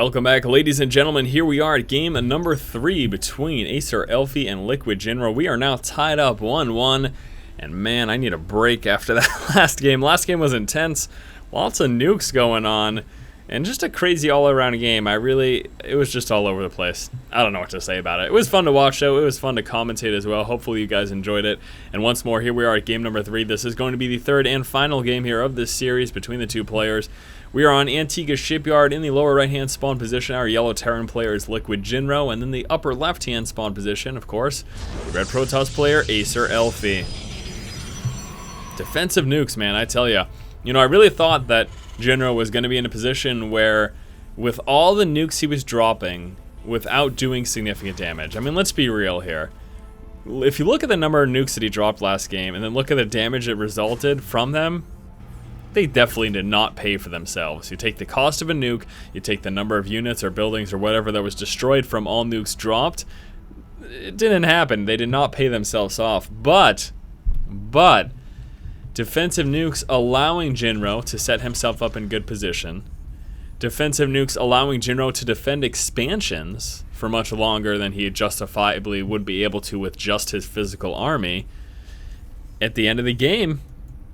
Welcome back, ladies and gentlemen. Here we are at game number 3 between Acer Elfie and Liquid Jinro. We are now tied up 1-1, and man, I need a break after that last game. Last game was intense, lots of nukes going on, and just a crazy all-around game. It was just all over the place. I don't know what to say about it. It was fun to watch, though. It was fun to commentate as well. Hopefully you guys enjoyed it. And once more, here we are at game number 3. This is going to be the third and final game here of this series between the two players. We are on Antigua Shipyard. In the lower right-hand spawn position, our yellow Terran player is Liquid Jinro, and then the upper left-hand spawn position, of course, the red Protoss player, Acer Elfie. Defensive nukes, man, I tell ya. You know, I really thought that Jinro was going to be in a position where, with all the nukes he was dropping, without doing significant damage. I mean, let's be real here. If you look at the number of nukes that he dropped last game, and then look at the damage that resulted from them, they definitely did not pay for themselves. You take the cost of a nuke, you take the number of units or buildings or whatever that was destroyed from all nukes dropped, it didn't happen. They did not pay themselves off. But defensive nukes allowing Jinro to set himself up in good position. Defensive nukes allowing Jinro to defend expansions for much longer than he justifiably would be able to with just his physical army. At the end of the game,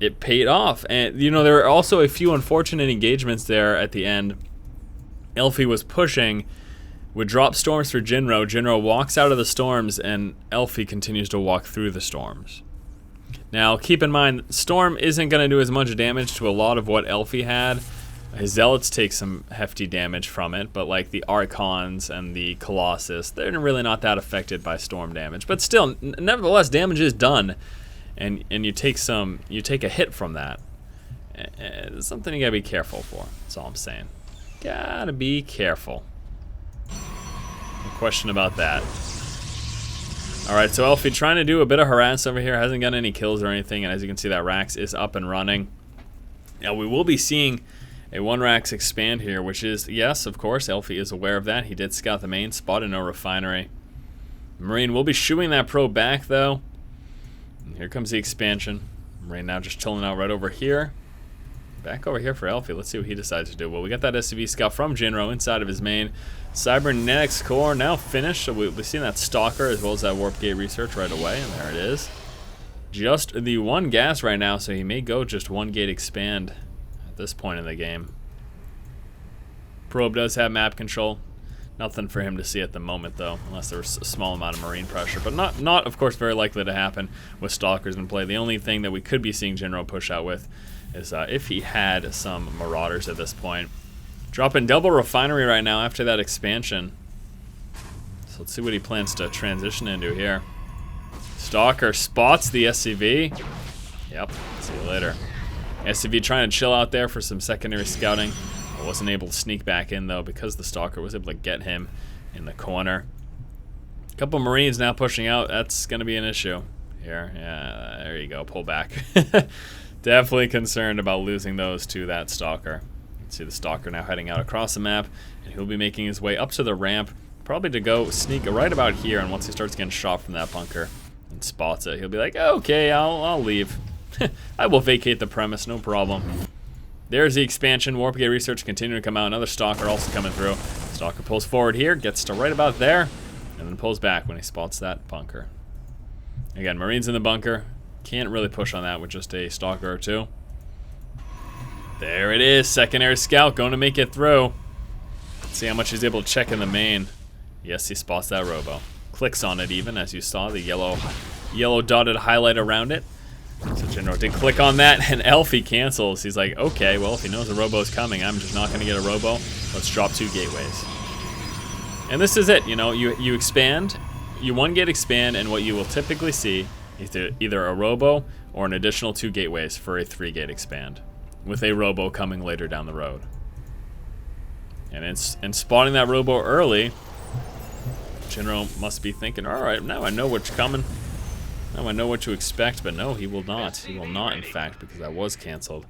it paid off. And, you know, there were also a few unfortunate engagements there at the end. Elfie was pushing, would drop storms for Jinro. Jinro walks out of the storms, and Elfie continues to walk through the storms. Now, keep in mind, Storm isn't going to do as much damage to a lot of what Elfie had. His Zealots take some hefty damage from it, but like the Archons and the Colossus, they're really not that affected by Storm damage. But still, nevertheless, damage is done. And you take a hit from that. It's something you gotta be careful for. That's all I'm saying. Gotta be careful. No question about that. Alright, so Elfie trying to do a bit of harass over here. Hasn't got any kills or anything. And as you can see, that Rax is up and running. Now, we will be seeing a 1 Rax expand here, which is, yes, of course, Elfie is aware of that. He did scout the main, spotted no refinery. Marine will be shooing that probe back, though. And here comes the expansion. Right now just chilling out right over here. Back over here for Elfie. Let's see what he decides to do. Well, we got that SCV scout from Jinro inside of his main. Cybernetics core now finished. So we've seen that Stalker as well as that Warp Gate research right away. And there it is. Just the 1 gas right now, so he may go just 1 gate expand at this point in the game. Probe does have map control. Nothing for him to see at the moment, though, unless there's a small amount of marine pressure. But not, of course, very likely to happen with Stalkers in play. The only thing that we could be seeing Jinro push out with is if he had some Marauders at this point. Dropping double refinery right now after that expansion. So let's see what he plans to transition into here. Stalker spots the SCV. Yep, see you later. SCV trying to chill out there for some secondary scouting. Wasn't able to sneak back in, though, because the Stalker was able to get him in the corner. A couple Marines now pushing out. That's going to be an issue here. Yeah, there you go. Pull back. Definitely concerned about losing those to that Stalker. You can see the Stalker now heading out across the map, and he'll be making his way up to the ramp, probably to go sneak right about here. And once he starts getting shot from that bunker and spots it, he'll be like, okay, I'll leave. I will vacate the premise, no problem. There's the expansion. Warp Gate research continuing to come out. Another Stalker also coming through. Stalker pulls forward here, gets to right about there, and then pulls back when he spots that bunker. Again, Marines in the bunker. Can't really push on that with just a Stalker or 2. There it is. Secondary scout going to make it through. Let's see how much he's able to check in the main. Yes, he spots that robo. Clicks on it even, as you saw, the yellow dotted highlight around it. So Jinro did click on that, and Elfie cancels. He's like, okay, well, if he knows a robo's coming, I'm just not going to get a robo. Let's drop 2 gateways. And this is it. You know, you expand, you 1 gate expand, and what you will typically see is either a robo or an additional 2 gateways for a 3 gate expand, with a robo coming later down the road. And spotting that robo early, Jinro must be thinking, all right, now I know what's coming. Now I know what to expect, but no, he will not. He will not, in fact, because that was canceled.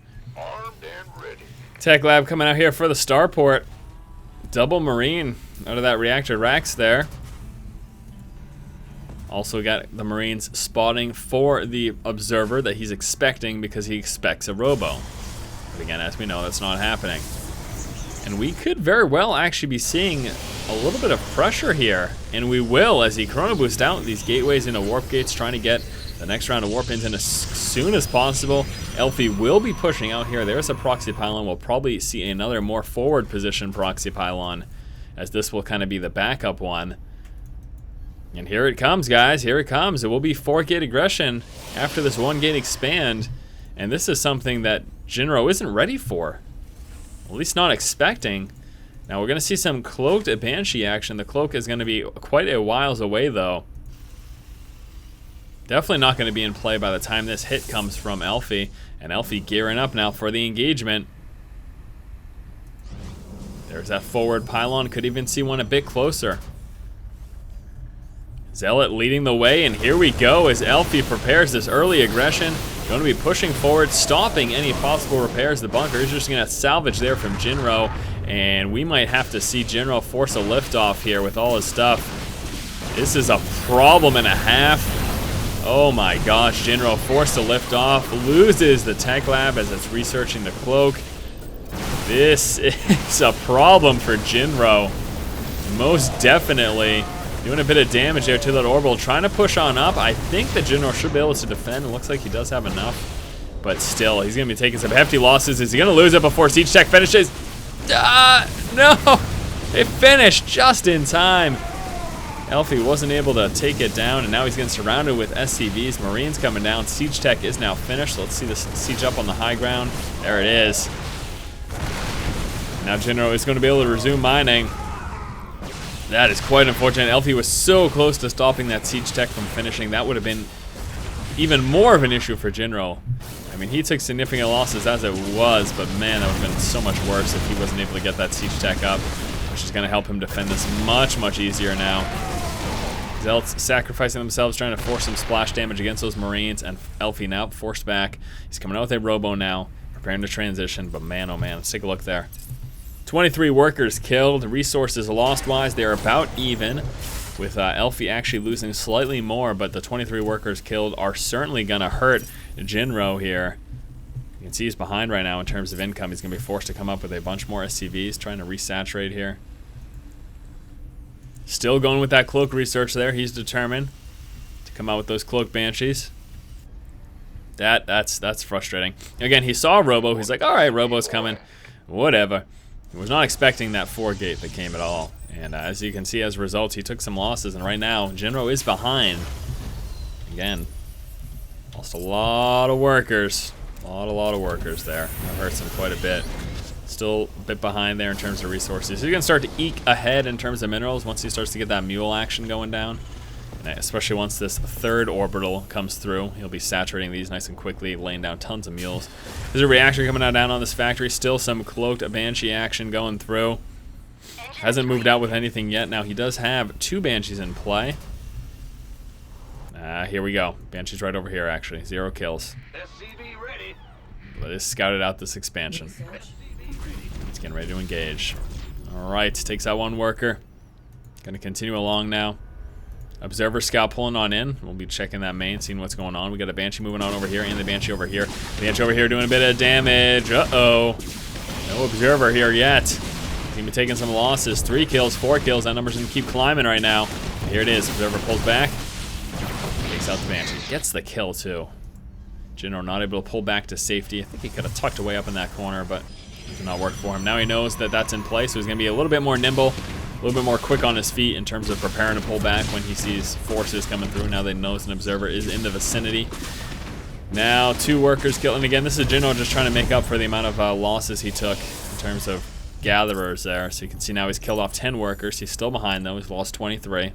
Tech Lab coming out here for the starport. Double Marine out of that reactor Rax there. Also got the Marines spotting for the Observer that he's expecting because he expects a robo. But again, as we know, that's not happening. And we could very well actually be seeing a little bit of pressure here. And we will, as he chrono boosts out these gateways into warp gates, trying to get the next round of warp ins in as soon as possible. Elfie will be pushing out here. There's a proxy pylon. We'll probably see another more forward position proxy pylon, as this will kind of be the backup one. And here it comes, guys. Here it comes. It will be 4-gate aggression after this 1-gate expand. And this is something that Jinro isn't ready for. At least not expecting. Now we're going to see some cloaked banshee action. The cloak is going to be quite a whiles away, though. Definitely not going to be in play by the time this hit comes from Elfie. And Elfie gearing up now for the engagement. There's that forward pylon. Could even see one a bit closer. Zealot leading the way, and here we go as Elfie prepares this early aggression. Going to be pushing forward, stopping any possible repairs. The bunker is just going to salvage there from Jinro, and we might have to see Jinro force a liftoff here with all his stuff. This is a problem and a half. Oh my gosh, Jinro forced to lift off, loses the tech lab as it's researching the cloak. This is a problem for Jinro, most definitely. Doing a bit of damage there to that orbital, trying to push on up. I think that Jinro should be able to defend. It looks like he does have enough, but still, he's going to be taking some hefty losses. Is he going to lose it before Siege Tech finishes? No! It finished just in time. Elfie wasn't able to take it down, and now he's getting surrounded with SCVs. Marines coming down. Siege Tech is now finished. So let's see this siege up on the high ground. There it is. Now Jinro is going to be able to resume mining. That is quite unfortunate. Elfie was so close to stopping that Siege Tech from finishing. That would have been even more of an issue for Jinro. I mean, he took significant losses as it was, but man, that would have been so much worse if he wasn't able to get that Siege Tech up, which is going to help him defend this much, much easier now. Zealots sacrificing themselves, trying to force some splash damage against those Marines, and Elfie now forced back. He's coming out with a robo now, preparing to transition, but man, oh man, let's take a look there. 23 workers killed, resources lost-wise, they're about even, with Elfie actually losing slightly more, but the 23 workers killed are certainly going to hurt Jinro here. You can see he's behind right now in terms of income. He's going to be forced to come up with a bunch more SCVs, trying to resaturate here. Still going with that cloak research there. He's determined to come out with those cloak banshees. That's frustrating. Again, he saw Robo. He's like, all right, Robo's coming. Whatever. He was not expecting that 4-gate that came at all. And as you can see, as a result, he took some losses. And right now, Jinro is behind. Again, lost a lot of workers. A lot of workers there. That hurts him quite a bit. Still a bit behind there in terms of resources. He's going to start to eke ahead in terms of minerals once he starts to get that mule action going down. And especially once this third orbital comes through, he'll be saturating these nice and quickly, laying down tons of mules. There's a reactor coming down on this factory. Still some cloaked banshee action going through. Hasn't moved out with anything yet. Now he does have 2 banshees in play. Here we go. Banshee's right over here, actually. 0 kills. But it's scouted out this expansion. It's getting ready to engage. Alright, takes out 1 worker. Gonna continue along now. Observer scout pulling on in. We'll be checking that main, seeing what's going on. We got a banshee moving on over here, and the banshee over here. Banshee over here doing a bit of damage. Uh-oh. No observer here yet. He's gonna be taking some losses. 3 kills, 4 kills. That number's gonna keep climbing right now. Here it is. Observer pulls back. Takes out the banshee. Gets the kill too. Jinro not able to pull back to safety. I think he could have tucked away up in that corner, but it did not work for him. Now he knows that that's in place, so he's gonna be a little bit more nimble. A little bit more quick on his feet in terms of preparing to pull back when he sees forces coming through. Now they know an observer is in the vicinity. Now 2 workers killed. And again, this is Jinro just trying to make up for the amount of losses he took in terms of gatherers there. So you can see now he's killed off 10 workers. He's still behind though. He's lost 23.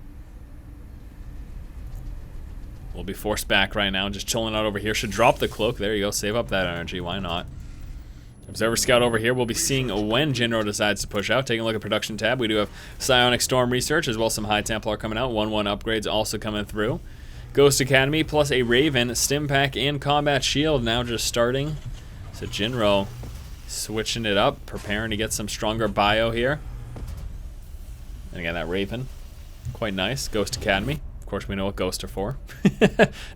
We'll be forced back right now. Just chilling out over here. Should drop the cloak. There you go. Save up that energy. Why not? Observer Scout over here. We'll be seeing when Jinro decides to push out. Taking a look at production tab. We do have Psionic Storm research as well as some High Templar coming out. 1-1 upgrades also coming through. Ghost Academy plus a Raven, Stim Pack, and Combat Shield now just starting. So Jinro switching it up, preparing to get some stronger bio here. And again, that Raven, quite nice. Ghost Academy, course, we know what ghosts are for.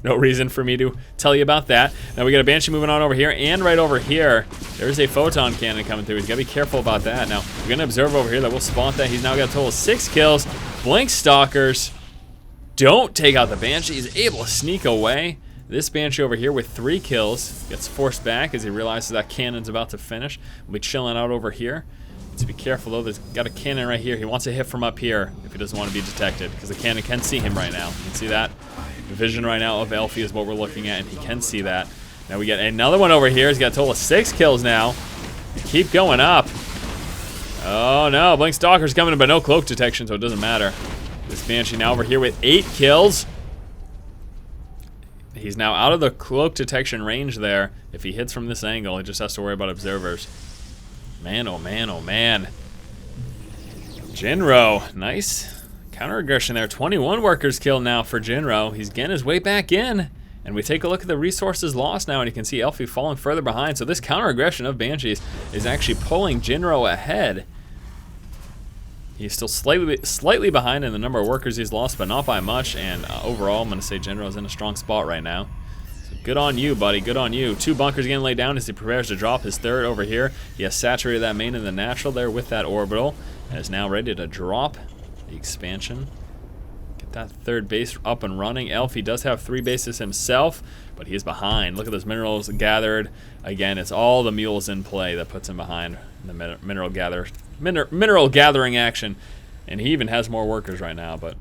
No reason for me to tell you about that. Now we got a Banshee moving on over here, and right over here, there's a photon cannon coming through. He's got to be careful about that. Now, we're going to observe over here that we'll spot that. He's now got a total of 6 kills. Blink Stalkers don't take out the Banshee. He's able to sneak away. This Banshee over here with 3 kills gets forced back as he realizes that cannon's about to finish. We'll be chilling out over here. Let's be careful though, there's got a cannon right here. He wants to hit from up here if he doesn't want to be detected, because the cannon can see him right now. You can see that. The vision right now of Elfie is what we're looking at, and he can see that. Now we get another one over here. He's got a total of 6 kills now. Keep going up. Oh no, Blink Stalker's coming, but no cloak detection, so it doesn't matter. This Banshee now over here with 8 kills. He's now out of the cloak detection range there. If he hits from this angle, he just has to worry about observers. Man, oh man, oh man. Jinro, nice counter aggression there. 21 workers killed now for Jinro. He's getting his way back in. And we take a look at the resources lost now, and you can see Elfie falling further behind. So this counter aggression of Banshees is actually pulling Jinro ahead. He's still slightly behind in the number of workers he's lost, but not by much. And overall, I'm going to say Jinro's in a strong spot right now. So good on you, buddy. Good on you. 2 bunkers getting laid down as he prepares to drop his 3rd over here. He has saturated that main in the natural there with that orbital, and is now ready to drop the expansion. Get that 3rd base up and running. Elfie does have 3 bases himself, but he is behind. Look at those minerals gathered. Again, it's all the mules in play that puts him behind the mineral gathering action, and he even has more workers right now. But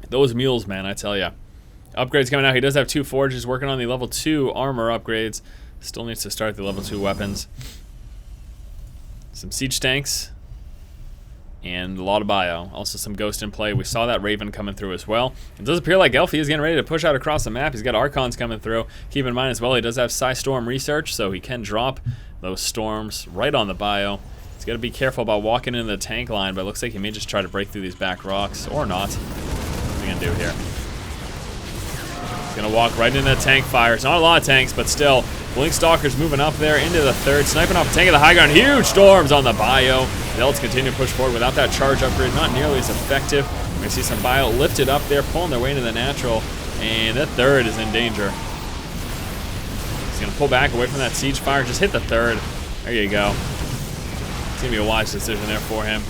those mules, man, I tell ya. Upgrades coming out. He does have 2 forges, working on the level 2 armor upgrades. Still needs to start the level 2 weapons. Some siege tanks and a lot of bio. Also some ghost in play. We saw that Raven coming through as well. It does appear like Elfie is getting ready to push out across the map. He's got Archons coming through. Keep in mind as well, he does have Psi Storm research, so he can drop those storms right on the bio. He's got to be careful about walking into the tank line, but it looks like he may just try to break through these back rocks, or not. What's he going to do here? He's going to walk right into the tank fire. It's not a lot of tanks, but still. Blink Stalker's moving up there into the 3rd, sniping off a tank at the high ground. Huge storms on the bio. The Elves continue to push forward without that charge upgrade. Not nearly as effective. We're going to see some bio lifted up there, pulling their way into the natural. And that 3rd is in danger. He's going to pull back away from that siege fire. Just hit the 3rd. There you go. It's going to be a wise decision there for him.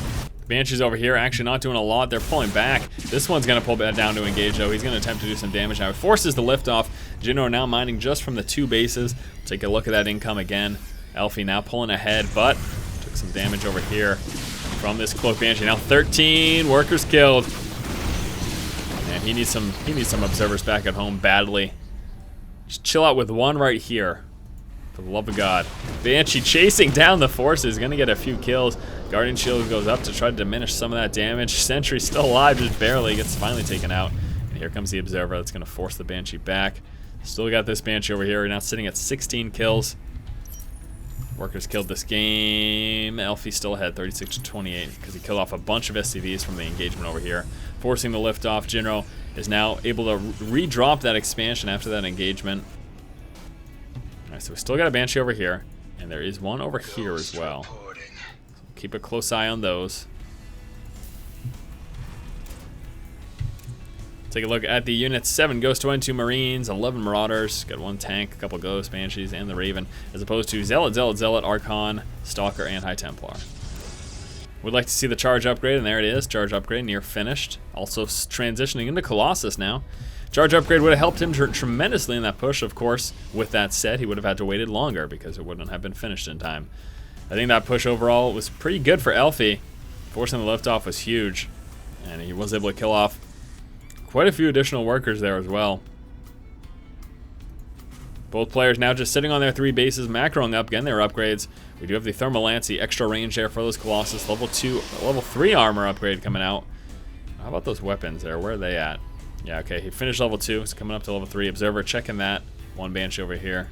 Banshees over here actually not doing a lot. They're pulling back. This one's going to pull that down to engage, though. He's going to attempt to do some damage now. It forces the lift off. Jinro now mining just from the 2 bases. Take a look at that income again. Elfie now pulling ahead, but took some damage over here from this cloak Banshee. Now 13 workers killed. And he needs some observers back at home badly. Just chill out with 1 right here. For the love of God. Banshee chasing down the forces. Going to get a few kills. Guardian Shield goes up to try to diminish some of that damage. Sentry's still alive, just barely. Gets finally taken out. And here comes the Observer. That's going to force the Banshee back. Still got this Banshee over here. We're now sitting at 16 kills. Workers killed this game. Elfie still ahead, 36 to 28, because he killed off a bunch of SCVs from the engagement over here. Forcing the lift off. Jinro is now able to re-drop that expansion after that engagement. Alright, so we still got a Banshee over here, and there is one over here as well. So keep a close eye on those. Take a look at the units. 7 Ghost 22 Marines, 11 Marauders, got 1 tank, a couple Ghost, Banshees, and the Raven, as opposed to Zealot, Archon, Stalker, and High Templar. Would like to see the charge upgrade, and there it is. Charge upgrade, near finished. Also transitioning into Colossus now. Charge upgrade would have helped him tremendously in that push, of course. With that said, he would have had to waited longer because it wouldn't have been finished in time. I think that push overall was pretty good for Elfie. Forcing the liftoff was huge, and he was able to kill off quite a few additional workers there as well. Both players now just sitting on their 3 bases, macroing up again their upgrades. We do have the Thermal Lance, the extra range there for those Colossus. Level 3 armor upgrade coming out. How about those weapons there? Where are they at? Yeah, okay, he finished level 2. He's coming up to level 3. Observer checking that. 1 Banshee over here.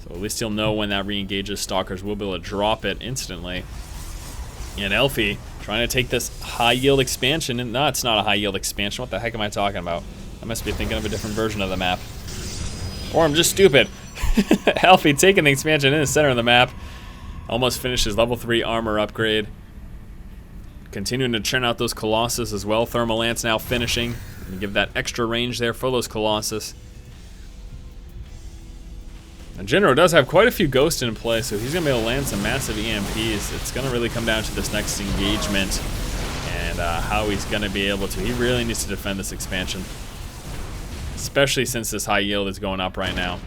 So at least he'll know when that re-engages. Stalkers will be able to drop it instantly. And Elfie trying to take this high-yield expansion. And no, it's not a high-yield expansion. What the heck am I talking about? I must be thinking of a different version of the map. Or I'm just stupid. Elfie taking the expansion in the center of the map. Almost finished his level 3 armor upgrade. Continuing to churn out those Colossus as well. Thermal Lance now finishing. And give that extra range there for those Colossus. And Jinro does have quite a few ghosts in play, so he's going to be able to land some massive EMPs. It's going to really come down to this next engagement and how he's going to be able to. He really needs to defend this expansion, especially since this high yield is going up right now.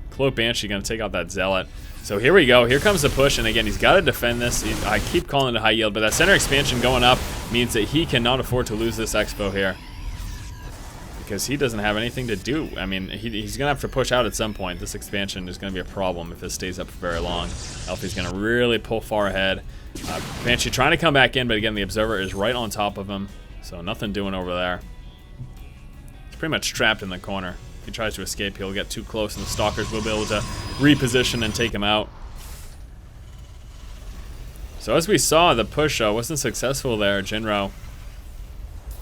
Cloak Banshee going to take out that Zealot. So here we go. Here comes the push, and again, he's got to defend this. I keep calling it high yield, but that center expansion going up means that he cannot afford to lose this expo here, because he doesn't have anything to do. I mean, he's going to have to push out at some point. This expansion is going to be a problem if this stays up for very long. Elfie's going to really pull far ahead. Banshee trying to come back in, but again, the Observer is right on top of him, so nothing doing over there. He's pretty much trapped in the corner. If he tries to escape, he'll get too close, and the Stalkers will be able to reposition and take him out. So as we saw, the push wasn't successful there. Jinro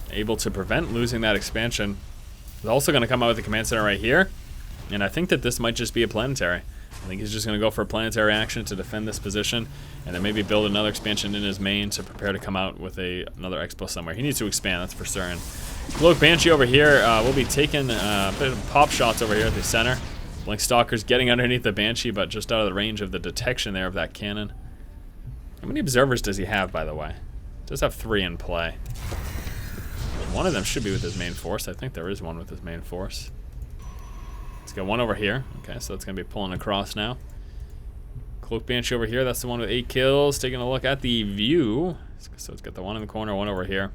able to prevent losing that expansion. He's also going to come out with the command center right here, and I think that this might just be a planetary. I think he's just going to go for a planetary action to defend this position, and then maybe build another expansion in his main to prepare to come out with another expo somewhere. He needs to expand, that's for certain. Cloak Banshee over here will be taking a bit of pop shots over here at the center. Blink Stalker's getting underneath the Banshee, but just out of the range of the detection there of that cannon. How many observers does he have, by the way? He does have 3 in play. One of them should be with his main force. I think there is one with his main force. Let's get one over here. Okay, so it's going to be pulling across now. Cloak Banshee over here. That's the one with 8 kills. Taking a look at the view. So it's got the one in the corner, one over here.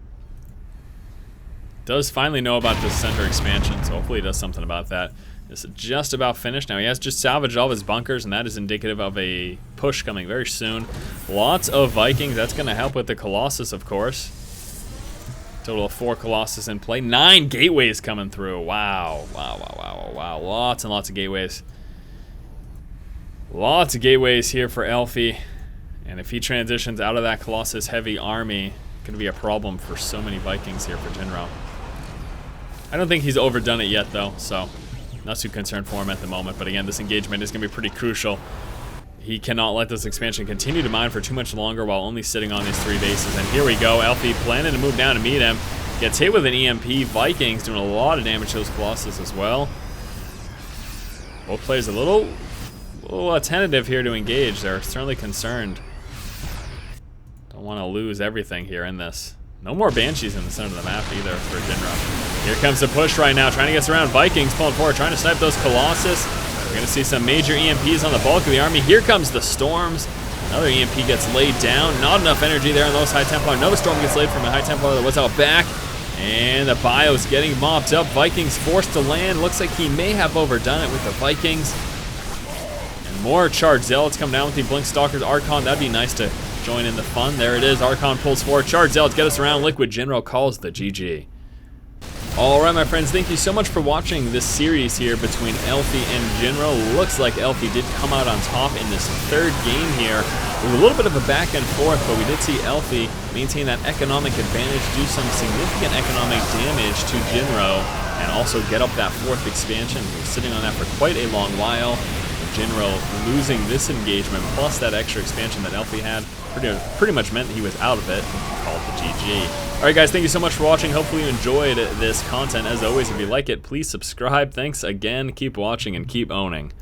Does finally know about this center expansion, so hopefully he does something about that. This is just about finished. Now he has just salvaged all of his bunkers, and that is indicative of a push coming very soon. Lots of Vikings. That's going to help with the Colossus, of course. Total of 4 Colossus in play. 9 gateways coming through. Wow. Wow, wow, wow, wow. Lots and lots of gateways. Lots of gateways here for Elfie. And if he transitions out of that Colossus heavy army, it's going to be a problem for so many Vikings here for Jinro. I don't think he's overdone it yet, though, so not too concerned for him at the moment. But again, this engagement is going to be pretty crucial. He cannot let this expansion continue to mine for too much longer while only sitting on these 3 bases. And here we go. Elfie planning to move down to meet him. Gets hit with an EMP. Vikings doing a lot of damage to those Colossus as well. Both players a little tentative here to engage. They're certainly concerned. Don't want to lose everything here in this. No more Banshees in the center of the map either for Jinro. Here comes the push right now, trying to get around. Vikings pulling forward, trying to snipe those Colossus. We're going to see some major EMPs on the bulk of the army. Here comes the Storms. Another EMP gets laid down. Not enough energy there on those High Templar. Another Storm gets laid from a High Templar that was out back. And the Bio's getting mopped up. Vikings forced to land. Looks like he may have overdone it with the Vikings. And more charged Zealots come down with the Blink Stalkers. Archon, that'd be nice to join in the fun. There it is. Archon pulls forward. Charged Zealots get us around. Liquid Jinro calls the GG. Alright, my friends, thank you so much for watching this series here between Elfie and Jinro. Looks like Elfie did come out on top in this 3rd game here. It was a little bit of a back and forth, but we did see Elfie maintain that economic advantage, do some significant economic damage to Jinro, and also get up that 4th expansion. He was sitting on that for quite a long while. Jinro losing this engagement, plus that extra expansion that Elfie had, pretty much meant he was out of it. Called the GG. Alright guys, thank you so much for watching. Hopefully you enjoyed this content. As always, if you like it, please subscribe. Thanks again. Keep watching and keep owning.